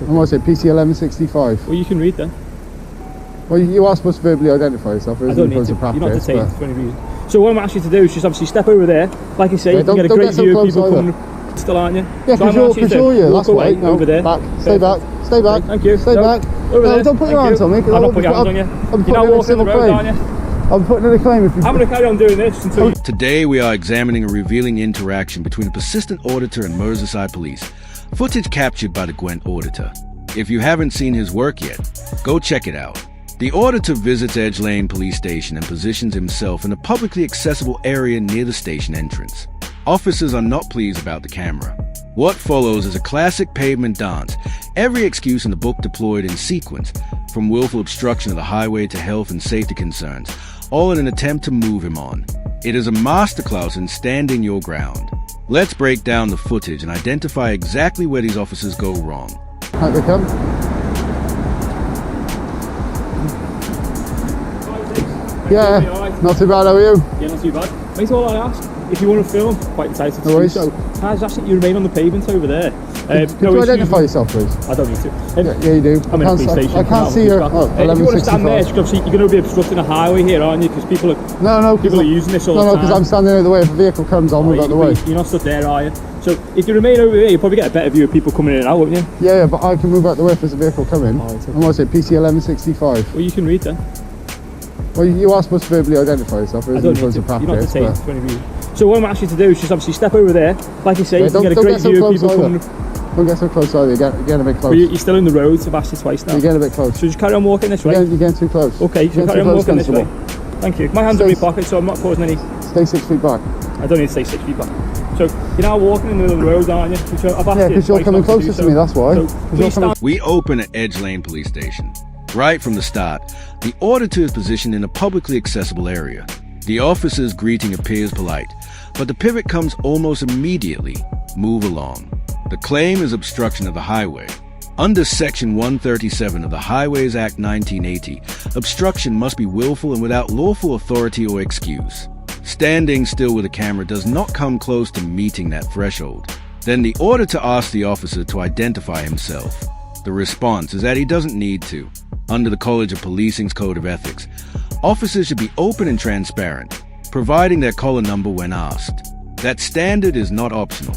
okay. And what's it, PC 1165? Well, you can read then. Well, you are supposed to verbally identify yourself. I don't need to. You're not detained for any reason. So what I'm asking you to do is just obviously step over there. Like I say, you can get a great view of people coming still, aren't you? Yeah, because you're you. That's away right. No, over there. Back. Stay back. Stay back. Thank you. Stay back. Over there. Don't put your hands on me. I'm not putting your hands on you. You're not walking the road, aren't you? I'm putting in a claim if you... I'm going to carry on doing this until... Today we are examining a revealing interaction between a persistent auditor and Merseyside Police. Footage captured by the Gwent Auditor. If you haven't seen his work yet, go check it out. The auditor visits Edge Lane Police Station and positions himself in a publicly accessible area near the station entrance. Officers are not pleased about the camera. What follows is a classic pavement dance, every excuse in the book deployed in sequence, from willful obstruction of the highway to health and safety concerns, all in an attempt to move him on. It is a masterclass in standing your ground. Let's break down the footage and identify exactly where these officers go wrong. How they come? Yeah, not too bad, how are you? Yeah, not too bad. Mate, all I ask, if you want to film, quite entitled to No do so. Can I just ask that you remain on the pavement over there? Could you identify yourself, please? I don't need to. Yeah, you do. I'm in a police station. I can't see your... Oh, if you want to stand there, because obviously you're going to be obstructing a highway here, aren't you? Because people are using this all the time. No, because I'm standing out the way. If a vehicle comes, I'll move out the way. You're not stood there, are you? So if you remain over here, you'll probably get a better view of people coming in and out, won't you? Yeah, but I can move out the way if there's a vehicle coming. Oh, okay. And what's it, PC 1165? Well, you can read then. Well, you are supposed to verbally identify yourself. I don't need to. You're not detained for any reason. So what I'm asking you to do is just obviously step over there. Like I say, you can get a great view of people coming. Don't get so close either, you're getting a bit close. You're still in the road, I've asked you twice now. You're getting a bit close. So just carry on walking this way. You're getting too close. Okay, so carry on walking this way. Thank you. My hand's in my pocket, so I'm not causing any... Stay 6 feet back. I don't need to stay 6 feet back. So you're now walking in the middle of the road, aren't you? Yeah, because you're coming closer to me, that's why. We open at Edge Lane Police Station. Right from the start, the auditor is positioned in a publicly accessible area. The officer's greeting appears polite, but the pivot comes almost immediately. Move along. The claim is obstruction of the highway. Under Section 137 of the Highways Act 1980, obstruction must be willful and without lawful authority or excuse. Standing still with a camera does not come close to meeting that threshold. Then the auditor asks the officer to identify himself. The response is that he doesn't need to. Under the College of Policing's Code of Ethics, officers should be open and transparent, providing their collar number when asked. That standard is not optional.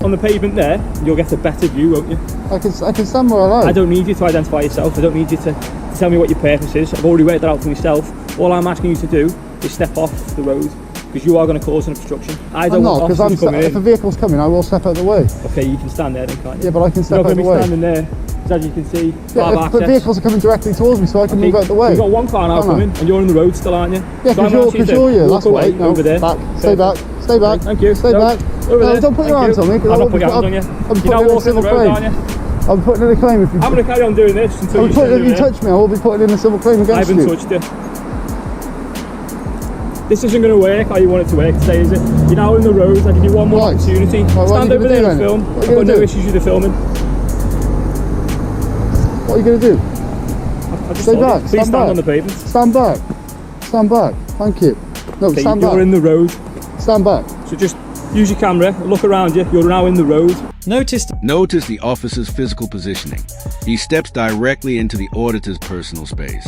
On the pavement there, you'll get a better view, won't you? I can stand where I like. I don't need you to identify yourself. I don't need you to tell me what your purpose is. I've already worked that out for myself. All I'm asking you to do is step off the road, because you are going to cause an obstruction. I don't want officers coming in. If a vehicle's coming, I will step out of the way. Okay, you can stand there then, can't you? Yeah, but I can step out of the way. You're not going to be standing there. As you can see, yeah, but vehicles are coming directly towards me, so I can move out the way. You've got one car now coming, and you're on the road still, aren't you? Yeah, because you're you. That's why. Over there. Back. Stay back. Stay back. Thank you. Stay back. Over there. Don't put your hands on me. I'm not putting your hands on you. You're now walking the road, aren't you? I'm putting in a claim if you... I'm going to carry on doing this until if you touch me, I will be putting in a civil claim against you. I haven't touched you. This isn't going to work how you want it to work today, is it? You're now in the road. I give you one more opportunity. Stand over there and film. I've got no issues with the filming. What are you going to do? Stay back. Please stand on the pavement. Stand back. Stand back. Thank you. No, stand back. You're in the road. Stand back. So just use your camera, look around you. You're now in the road. Notice the officer's physical positioning. He steps directly into the auditor's personal space.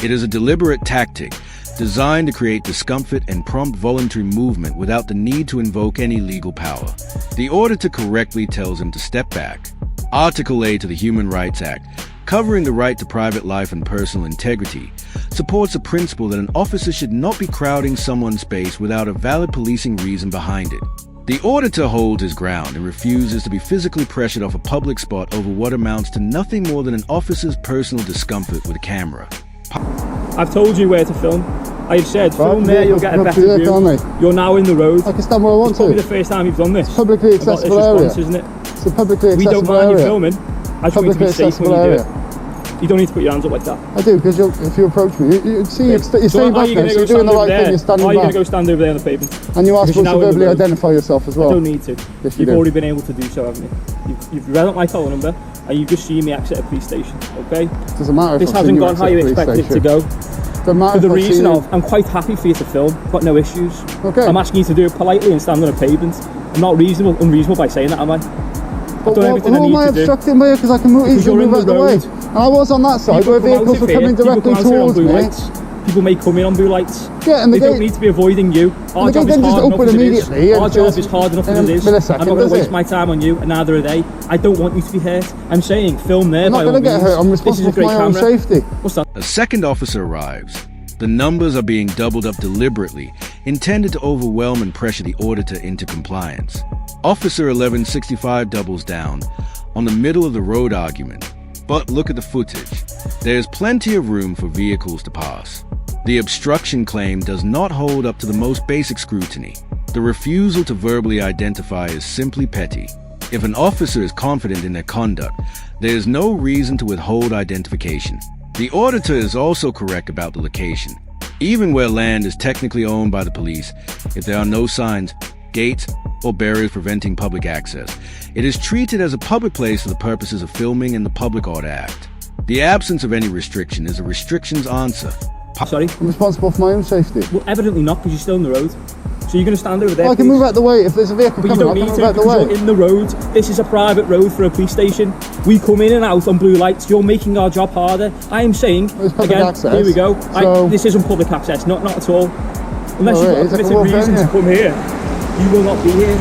It is a deliberate tactic designed to create discomfort and prompt voluntary movement without the need to invoke any legal power. The auditor correctly tells him to step back. Article 8 of the Human Rights Act, covering the right to private life and personal integrity, supports the principle that an officer should not be crowding someone's space without a valid policing reason behind it. The auditor holds his ground and refuses to be physically pressured off a public spot over what amounts to nothing more than an officer's personal discomfort with a camera. I've told you where to film. I've said, film there, you'll get a better view. You're now in the road. I can stand where I want to. It's probably the first time you've done this. Publicly accessible area. Isn't it? It's a publicly accessible area. We don't mind you filming. I just want you to be safe when you do it. You don't need to put your hands up like that. I do, because if you approach me, you're staying back there, so you're doing the right thing, you're standing back. Are you going to go stand over there on the pavement? And you are supposed to verbally identify yourself as well. I don't need to. You've already been able to do so, haven't you? You've read out my collar number, and you've just seen me exit a police station, okay? Doesn't matter if this hasn't gone how you expected it to go. For the reason of, I'm quite happy for you to film, I've got no issues. Okay. I'm asking you to do it politely and stand on a pavement. I'm not unreasonable by saying that, am I? I've done everything I need to do. Who am I obstructing by? Because I can easily move out the way. And I was on that side where vehicles were coming directly towards me. People may come in on blue lights. Yeah, and they don't need to be avoiding you. Our job is hard enough as it is. Our job is hard enough as it is. I'm not going to waste my time on you, and neither are they. I don't want you to be hurt. I'm saying film there by all means. I'm not going to get hurt. I'm responsible for my own safety. What's that? A second officer arrives. The numbers are being doubled up deliberately, intended to overwhelm and pressure the auditor into compliance. Officer 1165 doubles down on the middle of the road argument. But look at the footage. There's plenty of room for vehicles to pass. The obstruction claim does not hold up to the most basic scrutiny. The refusal to verbally identify is simply petty. If an officer is confident in their conduct, there is no reason to withhold identification. The auditor is also correct about the location. Even where land is technically owned by the police, if there are no signs, gates, or barriers preventing public access, it is treated as a public place for the purposes of filming in the Public Order Act. The absence of any restriction is a restriction's answer. Sorry? I'm responsible for my own safety. Well, evidently not, because you're still on the road. So you're going to stand over there. Well, I can move out the way. If there's a vehicle coming, I can move out the way. You're in the road. This is a private road for a police station. We come in and out on blue lights. You're making our job harder. I am saying, again, here we go. This isn't public access, not at all. Unless you've got a permitted reason to come here, you will not be here.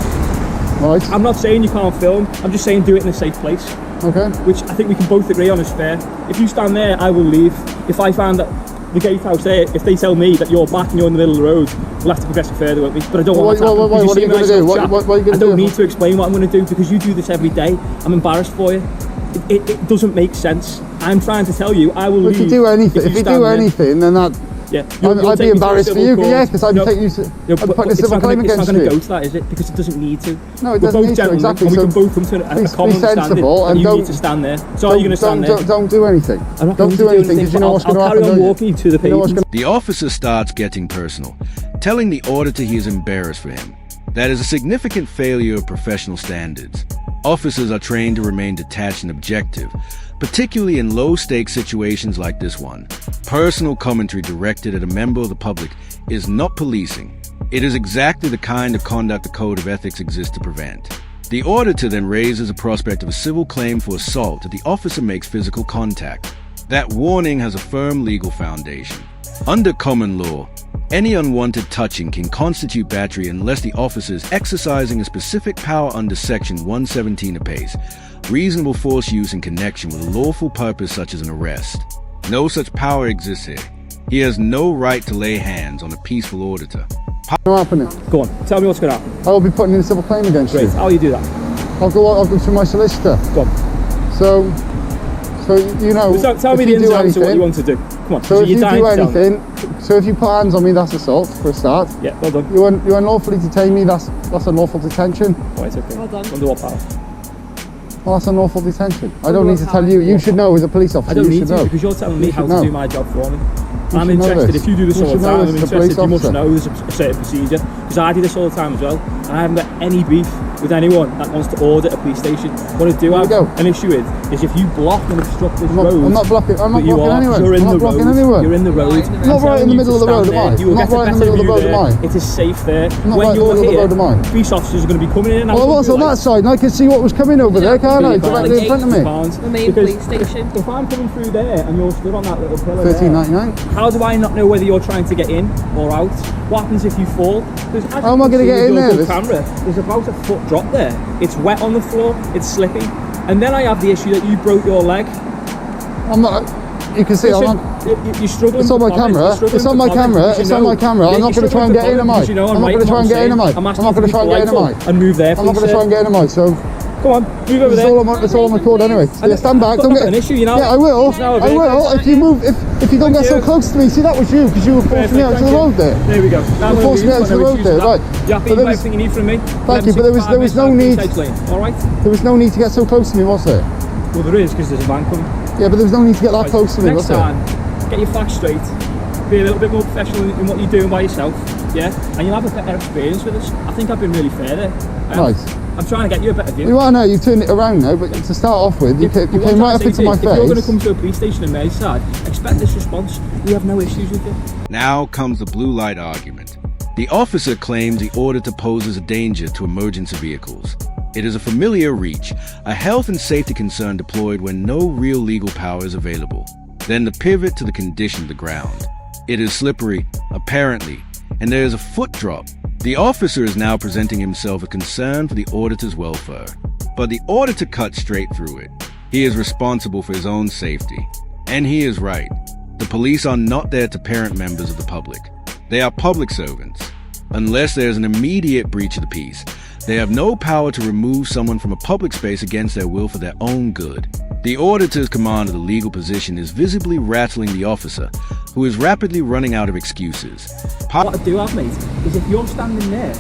Right. I'm not saying you can't film. I'm just saying do it in a safe place. Okay. Which I think we can both agree on is fair. If you stand there, I will leave. If I find that the gatehouse there, if they tell me that you're back and you're in the middle of the road, we'll have to progress further, won't we? But I don't want that to happen. What are you going to do? What are you going to do? I don't need to explain what I'm going to do because you do this every day. I'm embarrassed for you. It doesn't make sense. I'm trying to tell you, I will leave. If you do anything, then that... Yeah, I'd be embarrassed for you, yeah, because I'd take you to... I'd put a civil claim against you. It's not going to go to that, is it? Because it doesn't need to. No, it doesn't need to, exactly. And we can both come to a common understanding, and you need to stand there. So are you going to stand there? Don't do anything. Don't do anything, because you know what's going to happen. I'll carry on walking you to the pavement. The officer starts getting personal, telling the auditor he is embarrassed for him. That is a significant failure of professional standards. Officers are trained to remain detached and objective, particularly in low-stakes situations like this one. Personal commentary directed at a member of the public is not policing. It is exactly the kind of conduct the Code of Ethics exists to prevent. The auditor then raises a prospect of a civil claim for assault if the officer makes physical contact. That warning has a firm legal foundation. Under common law, any unwanted touching can constitute battery unless the officer is exercising a specific power under Section 117 apace, reasonable force use in connection with a lawful purpose such as an arrest. No such power exists here. He has no right to lay hands on a peaceful auditor. What's happening? Go on, tell me what's going to happen. I will be putting in a civil claim against you. Great, how will you do that? I'll go to my solicitor. Go on. So you know, tell me the ins and outs of what you want to do. Come on, so if you do anything, so if you put hands on me, that's assault for a start. Yeah, well done. You unlawfully detain me, that's unlawful detention. Right, okay. Well done. Under what power? Well, that's unlawful detention. I don't need to tell you. You should know as a police officer. I don't need to because you're telling me how to do my job for me. I'm interested, if you do this all the time, I'm interested, you must know there's a certain procedure, because I do this all the time as well, and I haven't got any beef with anyone that wants to audit a police station. What I do have an issue with is if you block and obstruct this road. I'm not blocking anyone. You're in the road. You're in the road. Not right in the middle of the road, am I? You will get a better view there. It is safe there. When you're here, police officers are going to be coming in and out. Well, I was on that side, and I could see what was coming over there, can't I? Directly in front of me. The main police station. If I'm coming through there and you're stood on that little pillar $13.99. How do I not know whether you're trying to get in or out? What happens if you fall? How am I going to get in there? There's about a foot drop there. It's wet on the floor, it's slipping. And then I have the issue that you broke your leg. I'm not, you can see Listen, you're struggling. It's on my camera. It's on my camera. It's on my camera. I'm not going to try and get in, am I? I'm not going to try and get in, am I? I'm not going to try and get in, am I? And move there, I'm not going to try and get in, am I? So come on, move over there. It's all on record anyway. So stand back. Don't get an issue, you know. Yeah, I will. I will. If you move, if you don't get so close to me. See, that was you because you were forcing me out to the road there. There we go. You forced me out to the road there, right? You happy with everything you need from me? Thank you, but there was no need. All right. There was no need to get so close to me, was there? Well, there is because there's a van coming. Yeah, but there was no need to get that close to me, was there? Next time, get your facts straight. Be a little bit more professional in what you're doing by yourself. Yeah, and you'll have a better experience with us. I think I've been really fair there. Nice. I'm trying to get you a better view. You are now, you've turned it around now, but to start off with, you came right up into my face. If you're going to come to a police station in Merseyside, expect this response. We have no issues with it. Now comes the blue light argument. The officer claims the auditor poses a danger to emergency vehicles. It is a familiar reach, a health and safety concern deployed when no real legal power is available. Then the pivot to the condition of the ground. It is slippery, apparently, and there is a foot drop. The officer is now presenting himself a concern for the auditor's welfare. But the auditor cuts straight through it. He is responsible for his own safety. And he is right. The police are not there to parent members of the public. They are public servants. Unless there is an immediate breach of the peace, they have no power to remove someone from a public space against their will for their own good. The auditor's command of the legal position is visibly rattling the officer, who is rapidly running out of excuses. What I do have, mate, is if you're standing there,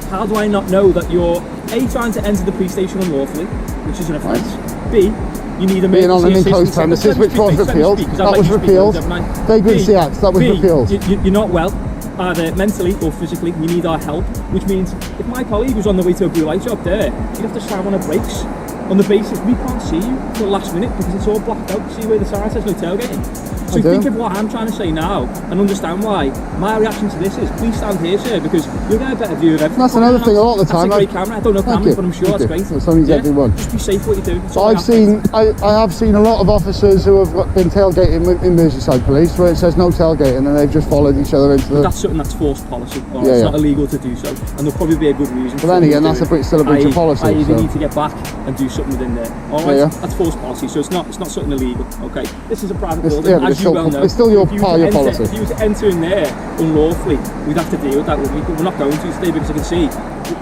how do I not know that you're A, trying to enter the police station unlawfully, which is an offence, B, you need a being on an enclosed premises, which was repealed. That was repealed. Vagrancy Act, that was repealed. You're not well, either mentally or physically. You need our help, which means if my colleague was on the way to a blue light job there, you'd have to slam on the brakes on the basis we can't see you till the last minute because it's all blacked out. See where the sign says no tailgating? So think of what I'm trying to say now and understand why my reaction to this is, please stand here, sir, because you'll get a better view of everything. That's another thing a lot of the time. That's a great camera. I don't know cameras, but I'm sure that's great. It's only everyone. Just be safe what you do. I have seen a lot of officers who have been tailgating in Merseyside Police where it says no tailgating and they've just followed each other into the... That's something that's forced policy. It's not illegal to do so, and there'll probably be a good reason. But then again, that's still a breach of policy. I either need to get back and do something within there. All right, that's forced policy, so it's not something illegal. Okay, this is a private building, as you well know. It's still part of your policy. If you were to enter in there unlawfully, we'd have to deal with that, wouldn't we? But we're not going to today because I can see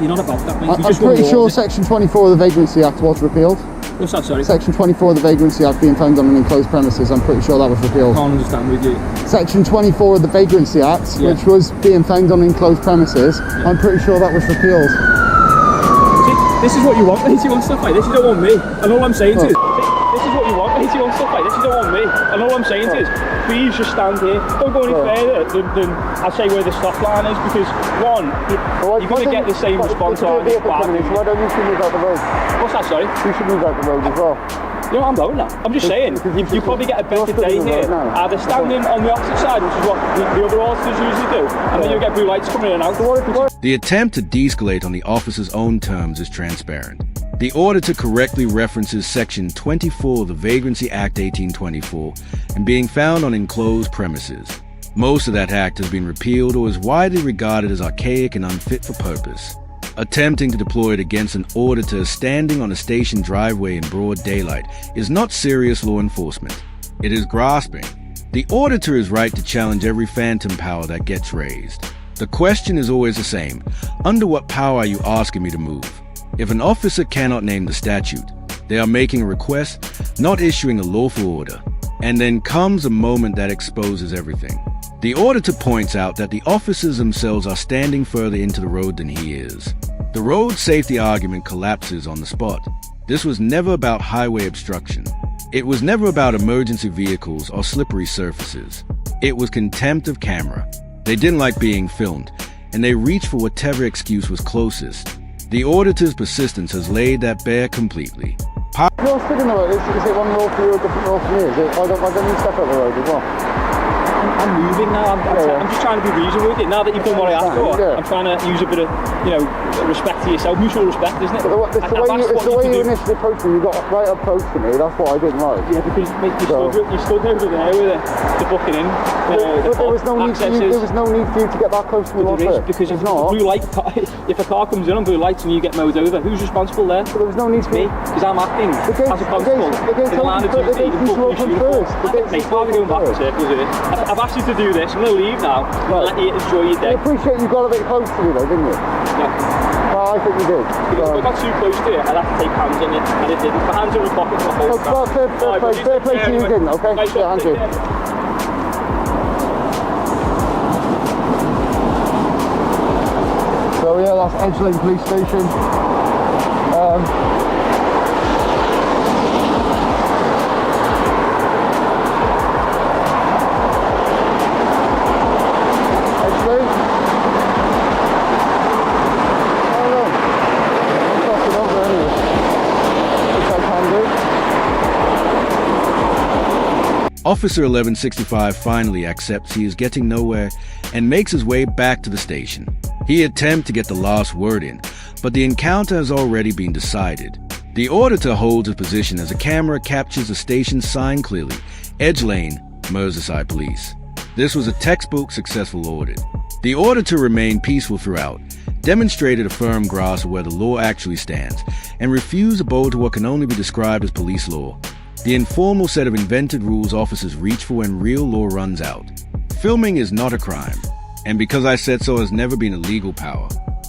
you're not about that, mate. I'm pretty sure Section 24 of the Vagrancy Act was repealed. What's that, sorry? Section 24 of the Vagrancy Act being found on an enclosed premises, I'm pretty sure that was repealed. I can't understand with you. Section 24 of the Vagrancy Act, which was being found on enclosed premises, I'm pretty sure that was repealed. See, this is what you want, mate. You want stuff like this, you don't want me. And all I'm saying is, this is what you want, mate. You want stuff like this, you don't want me. And all I'm saying is, please just stand here. Don't go any further than I'd say where the stop line is, because one, you're going to get the same response on this bar. Why don't you move out the road? What's that, sorry? You should move out the road as well. You know, I'm going now. I'm just saying, you probably get a better day here. Either standing on the opposite side, which is what the other auditors usually do, and then you'll get blue lights coming in and out. The attempt to de-escalate on the officer's own terms is transparent. The auditor correctly references Section 24 of the Vagrancy Act 1824 and being found on enclosed premises. Most of that act has been repealed or is widely regarded as archaic and unfit for purpose. Attempting to deploy it against an auditor standing on a station driveway in broad daylight is not serious law enforcement. It is grasping. The auditor is right to challenge every phantom power that gets raised. The question is always the same. Under what power are you asking me to move? If an officer cannot name the statute, they are making a request, not issuing a lawful order. And then comes a moment that exposes everything. The auditor points out that the officers themselves are standing further into the road than he is. The road safety argument collapses on the spot. This was never about highway obstruction. It was never about emergency vehicles or slippery surfaces. It was contempt of camera. They didn't like being filmed, and they reached for whatever excuse was closest. The auditor's persistence has laid that bare completely. You're sticking about this. Is it one road for you or a different road for me? Is it? I don't need to step out the road as well. I'm moving now. I'm just trying to be reasonable with it. Now that you've done what I asked for, I'm trying to use a bit of, respect to yourself, mutual respect, isn't it? It's the way you initially approached me. You got right approach to me. That's what I didn't like. Yeah, because you stood over there with the booking in. But there was no need for you to get that close to me. Because if blue light, if a car comes in on blue lights and you get mowed over, who's responsible there? But there was no need for me, because I'm acting as a constable in the line of duty. Mate, why are we going back in circles here? I've asked you to do this. I'm going to leave now. I'm going to let you enjoy your day. I appreciate you got a bit close to me though, didn't you? Yeah. Well, I think you did. Because if I got too close to it, I'd have to take hands on you, and it didn't. My hands are in my pocket for the whole time. Fair play to you, didn't, okay? Nice yeah, Andrew. So yeah, that's Edge Lane Police Station. Officer 1165 finally accepts he is getting nowhere and makes his way back to the station. He attempts to get the last word in, but the encounter has already been decided. The auditor holds his position as a camera captures the station's sign clearly, Edge Lane, Merseyside Police. This was a textbook successful audit. The auditor remained peaceful throughout, demonstrated a firm grasp of where the law actually stands, and refused to bow to what can only be described as police law, the informal set of invented rules officers reach for when real law runs out. Filming is not a crime, and because I said so has never been a legal power.